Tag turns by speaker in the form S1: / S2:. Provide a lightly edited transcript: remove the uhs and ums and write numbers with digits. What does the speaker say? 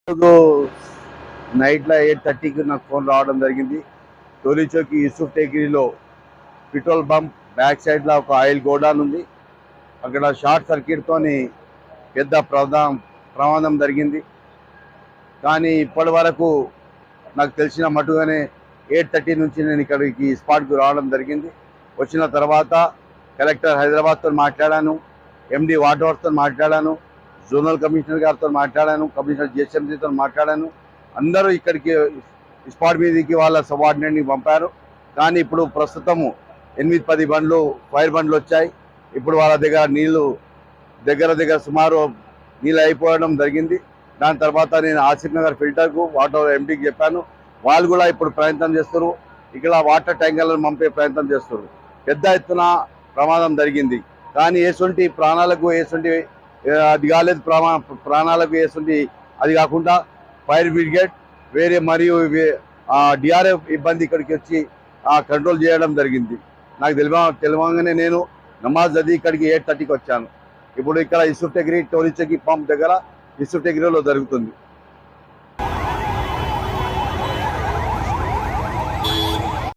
S1: రోజు నైట్లో 8:30కి నాకు ఫోన్ రావడం జరిగింది. టోలీచౌకి యూసుఫ్ టేకరీలో పెట్రోల్ బంప్ బ్యాక్ సైడ్లో ఒక ఆయిల్ గోడౌన్ ఉంది. అక్కడ షార్ట్ సర్క్యూట్తోని పెద్ద ప్రమాదం జరిగింది. కానీ ఇప్పటి వరకు నాకు తెలిసిన మటుగానే 8:30 నుంచి నేను ఇక్కడికి స్పాట్కు రావడం జరిగింది. వచ్చిన తర్వాత కలెక్టర్ హైదరాబాద్తో మాట్లాడాను, ఎండి వాటర్తో మాట్లాడాను, జోనల్ కమిషనర్ గారితో మాట్లాడాను, కమిషనర్ జిహెచ్ఎంసీతో మాట్లాడాను. అందరూ ఇక్కడికి స్పాట్ మీదకి వాళ్ళ సబార్డినేట్ని పంపారు. కానీ ఇప్పుడు ప్రస్తుతము 8-10 బండ్లు ఫైర్ బండ్లు వచ్చాయి. ఇప్పుడు వాళ్ళ దగ్గర నీళ్లు దగ్గర సుమారు నీళ్ళు అయిపోవడం జరిగింది. దాని తర్వాత నేను ఆసిఫ్ నగర్ ఫిల్టర్కు వాటర్ ఎండీకి చెప్పాను. వాళ్ళు కూడా ఇప్పుడు ప్రయత్నం చేస్తారు. ఇక్కడ వాటర్ ట్యాంకర్లను పంపే ప్రయత్నం చేస్తారు. పెద్ద ఎత్తున ప్రమాదం జరిగింది. కానీ ఏసుంటి ప్రాణాలకు ఏసుంటి అది కాలేదు, ప్రాణాలకు ఏసుంటి అది కాకుండా ఫైర్ బ్రిగేడ్ వేరే మరియు డిఆర్ఎఫ్ ఇబ్బంది ఇక్కడికి వచ్చి కంట్రోల్ చేయడం జరిగింది. నాకు తెలియగానే నేను నమాజ్ చదివి ఇక్కడికి 8:30కి వచ్చాను. ఇప్పుడు ఇక్కడ యూసుఫ్ టేకరీ టోలీచౌకి పంప్ దగ్గర యూసుఫ్ టేకరీలో జరుగుతుంది.